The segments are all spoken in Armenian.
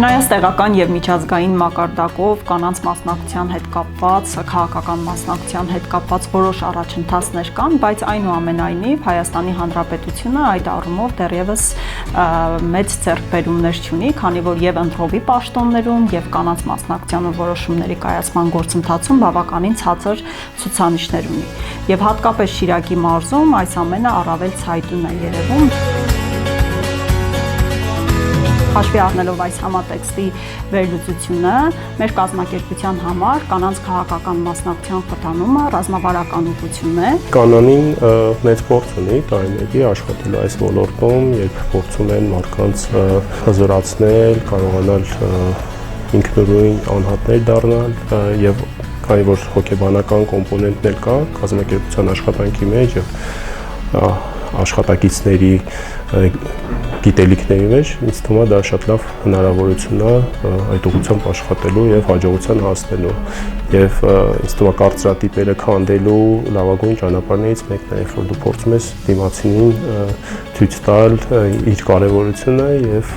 Չնայած տեղական եւ միջազգային մակարդակով կանանց մասնակցության հետ կապված, քաղաքական մասնակցության հետ կապված որոշ առաջընթացներ կան, բայց այնուամենայնիվ Հայաստանի Հանրապետությունը այդ առումով դեռևս մեծ ձեռքբերումներ չունի, քանի որ եւ ընտրովի պաշտոններում եւ կանանց մասնակցության որոշումների կայացման գործընթացում բավականին ցածր ցուցանիշներ ունի։ Եվ հատկապես Շիրակի մարզում այս ամենը առավել ցայտուն է երևում։ Հաշվի առնելով այս համատեքստի վերլուծությունը, մեր կազմակերպության համար կանանց քաղաքական մասնակցության խթանումը ռազմավարական ուղղություն է։ Կանանին մեծ փորձ ունի տարիների աշխատելու այս ոլորտում, երբ փորձում են մարդկանց հզորացնել, կարողանալ ինքնուրույն անհատներ դառնալ եւ քանի որ հոգեբանական կոմպոնենտն էլ կա կազմակերպության աշխատանքի մեջ եւ աշխատակիցների գիտելիքների մեջ, ինձ թվում է դա շատ լավ հնարավորություն է այդ ուղղությամբ աշխատելու եւ հաջողության հասնելու եւ ինձ թվում է կարծրատիպերը քանդելու լավագույն ճանապարհներից մեկն է, երբ որ դու փորձում ես դիմացինին ցույց տալ իր կարեւորությունը եւ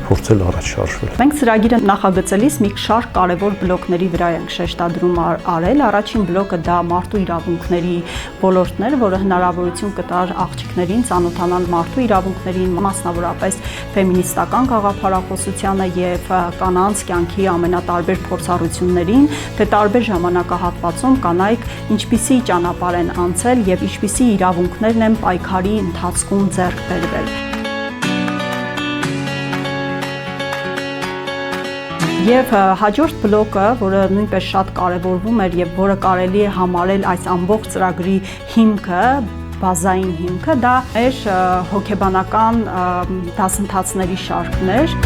փորձել առաջ շարժվել։ Մենք ծրագիրը նախագծելիս մի շարք կարևոր բլոկների վրա ենք շեշտադրում արել։ Առաջին բլոկը դա մարդու իրավունքների ոլորտն էր, որը հնարավորություն կտար աղջիկներին ծանոթանալ մարդու իրավունքներին, մասնավորապես ֆեմինիստական գաղափարախոսությանը եւ կանանց կյանքի ամենատարբեր փորձառություններին, թե տարբեր ժամանակահատվածում կանայք ինչպիսի ճանապարհ են անցել եւ ինչպիսի իրավունքներն են պայքարի ընթացքում ձեռք բերվել։ Եվ հաջորդ բլոկը, որը նույնպես շատ կարևորվում էր եւ որը կարելի է համարել այս ամբողջ ծրագրի հիմքը, բազային հիմքը, դա էր հոգեբանական դասընթացների շարքն էր։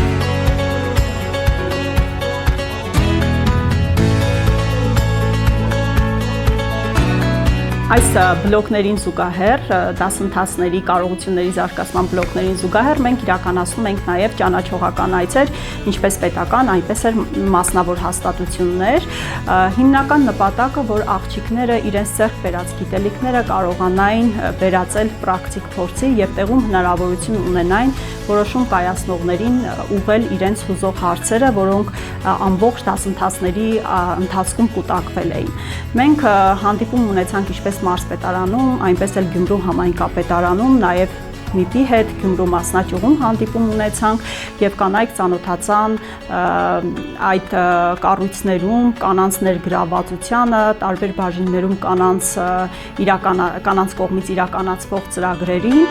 Այս բլոկներին զուգահեռ, դասընթացների կարողությունների զարգացման բլոկներին զուգահեռ մենք իրականացնում ենք նաև ճանաչողական այցեր, ինչպես պետական, այնպես էլ մասնավոր հաստատություններ։ Հիմնական նպատակը, որ աղջիկները իրենց ձեռք բերած գիտելիքները կարողանային վերածել պրակտիկ փորձի եւ տեղում հնարավորություն ունենային որոշում կայացնողներին ուղղել իրենց հուզող հարցերը, որոնք ամբողջ դասընթացների ընթացքում կուտակվել էին։ Մենք հանդիպում ունեցանք ինչպես մարզպետարանում, այնպես էլ Գյումրու համայնքապետարանում, նաև ՄԻՊ-ի հետ Գյումրու մասնաճյուղում հանդիպում ունեցանք եւ կանայք ծանոթացան այդ կառույցներում կանանց ներգրավվածությանը, տարբեր բաժիններում կանանց կողմից իրականացվող ծրագրերին։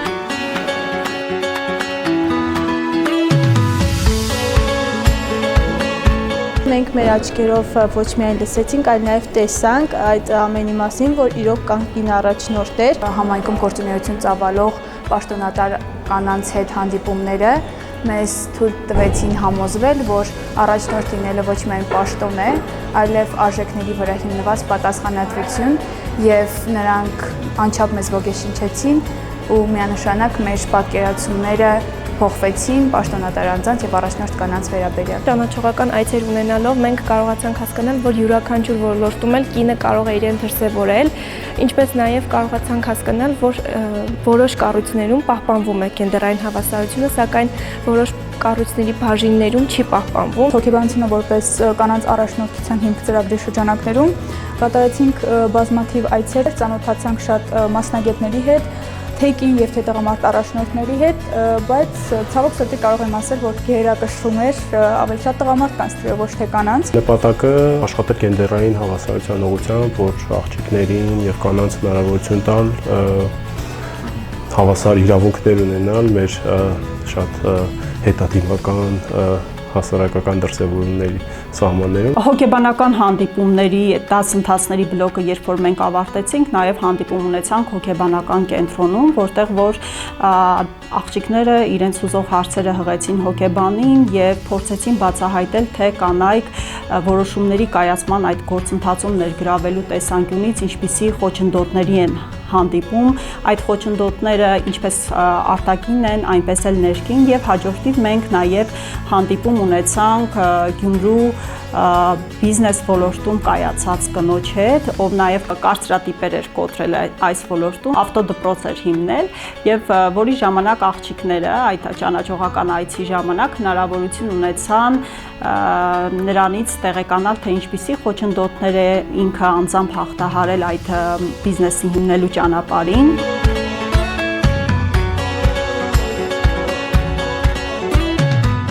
Մենք մեր աչքերով ոչ միայն լսեցինք, այլ նաև տեսանք այդ ամենի մասին, որ իրոք կան կին առաջնորդներ։ Համայնքում գործունեություն ծավալող պաշտոնատար կանանց հետ հանդիպումները մեզ թույլ տվեցին համոզվել, որ առաջնորդ լինելը ոչ միայն պաշտոն է, այլև արժեքների վրա հիմնված պատասխանատվություն եւ նրանք անչափ մեզ ոգեշնչեցին ու միանշանակ մեր պատկերացումները փոխվեցին պաշտոնատար անձանց եւ առաջնորդ կանանց վերաբերյալ։ Ճանաչողական այցեր ունենալով մենք կարողացանք հասկանալ, որ յուրաքանչյուր ոլորտում էլ կինը կարող է իրեն դրսևորել, ինչպես նաեւ կարողացանք հասկանալ, որ որոշ կառույցներում պահպանվում է գենդերային հավասարությունը, սակայն որոշ կառույցների բաժիններում չի պահպանվում։ Հոգեբանությունը որպես կանանց առաջնորդության հիմք ծրագրի շրջանակներում կատարեցինք բազմաթիվ այցեր, ծանոթացանք շատ մասնագետների հետ, թե կին եւ թե տղամարդ առաջնորդների հետ, բայց ցավոք սրտի կարող եմ ասել, որ գերակշռում էր ավելի շատ տղամարդ կանցրել, ոչ թե կանանց։ Նպատակը աշխատել գենդերային հավասարության ուղղությամբ, որ աղջիկներին եւ կանանց հնարավորություն տալ հավասար իրավունքներ ունենալ մեր շատ հետադիմական հասարակական դրսևորումների սահմաններում։ Հոգեբանական հանդիպումների դասընթացների բլոկը, երբ որ մենք ավարտեցինք, նաև հանդիպում ունեցանք հոգեբանական կենտրոնում, որտեղ որ աղջիկները իրենց հուզող հարցերը հղեցին հոգեբանին եւ փորձեցին բացահայտել, թե կանայք որոշումների կայացման այդ գործընթացում ներգրավելու տեսանկյունից ինչպիսի խոչընդոտների են հանդիպում, այդ խոչընդոտները ինչպես արտաքին են, այնպես էլ ներքին եւ հաջորդիվ մենք նաեւ հանդիպում ունեցանք Գյումրու բիզնես ոլորտում կայացած կնոջ հետ, ով նաև կարծրատիպեր էր կոտրել այս ոլորտում, ավտոդպրոց էր հիմնել եւ որի ժամանակ աղջիկները այդ ճանաչողական այցի ժամանակ հնարավորություն ունեցան նրանից տեղեկանալ, թե ինչպիսի խոչընդոտներ է ինքը անձամբ հաղթահարել այդ բիզնեսի հիմնելու ճանապարհին։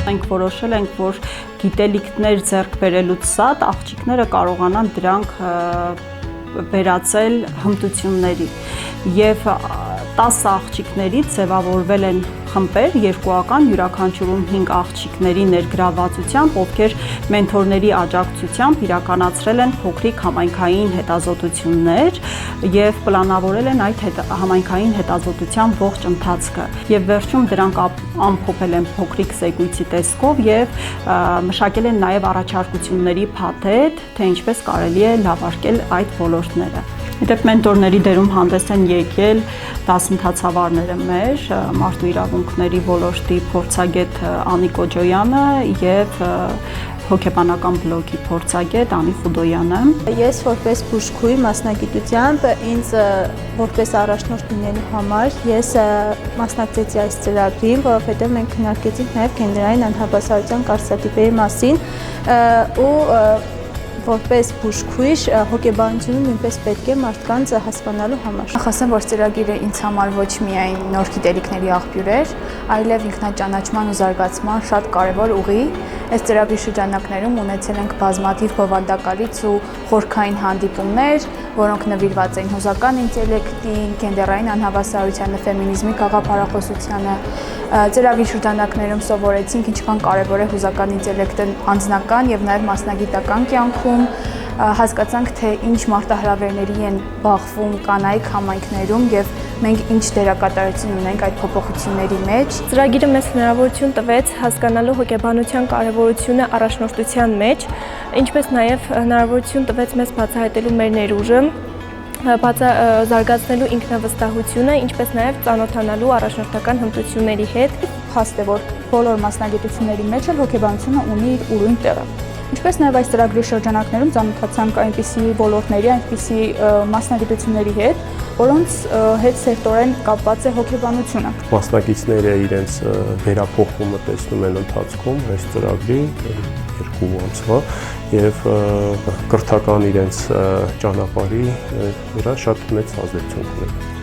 Մենք որոշել ենք, որ գիտելիքներ ձեռք բերելուց զատ աղջիկները կարողանան դրանք վերածել հմտությունների եւ 10 աղջիկներից ձևավորվել են խմբեր, երկուական, յուրաքանչյուրում 5 աղջիկների ներգրավվածությամբ, ովքեր մենթորների աջակցությամբ իրականացրել են փոքրիկ համայնքային հետազոտություններ եւ պլանավորել են այդ համայնքային հետազոտության ողջ ընթացքը։ Եվ վերջում դրանք ամփոփել են փոքրիկ զեկույցի տեսքով եւ մշակել են նաեւ առաջարկությունների փաթեթ, թե ինչպես կարելի է լավարկել այդ ոլորտները։ Հետև մենտորների դերում հանդես են եկել դասընթացավարները մեր, մարդու իրավունքների ոլորտի փորձագետ Անի Կոջոյանը եւ հոգեբանական բլոգի փորձագետ Անի Խուդոյանը։ Ես որպես բուժքույր մասնագիտությամբ ինձ որպես առաջնորդ լինելու համար ես մասնակցեցի այս ծրագրին, որովհետև մենք քննարկեցինք նաև գենդերային անհավասարության կարծրատիպերի մասին ու որպես բուժքույր հոգեբանությունը նույնպես պետք է մարդկանց հասկանալու համար։ Ասեմ, որ ծրագիրը ինձ համար ոչ միայն նոր գիտելիքների աղբյուր էր, այլև ինքնաճանաչման ու զարգացման շատ կարևոր ուղի։ Այս ծրագրի շրջանակներում ունեցել ենք բազմաթիվ բովանդակալից ու խորքային հանդիպումներ, որոնք նվիրված էին հուզական ինտելեկտին, գենդերային անհավասարությանը, ֆեմինիզմի գաղափարախոսությանը։ Ծրագրի շրջանակներում սովորեցինք ինչքան կարևոր է հուզական ինտելեկտը անձնական եւ նաեւ մասնագիտական կյանքում, հասկացանք, թե ինչ մարտահրավերների են բախվում կանայք համայնքներում եւ մենք ինչ դերակատարություն ունենք այդ փոփոխությունների մեջ։ Ծրագիրը մեզ հնարավորություն տվեց հասկանալու հոգեբանության կարևորությունը առաջնորդության մեջ, ինչպես նաև հնարավորություն տվեց մեզ բացահայտելու մեր ներուժը, զարգացնելու ինքնավստահությունը, ինչպես նաև ծանոթանալու առաջնորդական հմտությունների հետ։ Փաստ է, որ բոլոր մասնագիտությունների մեջ էլ հոգեբանությունը ունի իր ուրույն տեղը։ Ինչպես նաև այս ծրագրի շրջանակներում ծանոթացանք այնպիսի ոլորտների, այնպիսի մասնագիտությունների հետ, որոնց հետ սերտորեն կապված է հոգեբանությունը։ Մասնակիցները իրենց վերափոխումը տեսնում են ընթացքում այս ծրագրի 2 ամսվա եւ կրթական իրենց ճանապարհի վրա շատ մեծ ազդեցություն ունեն։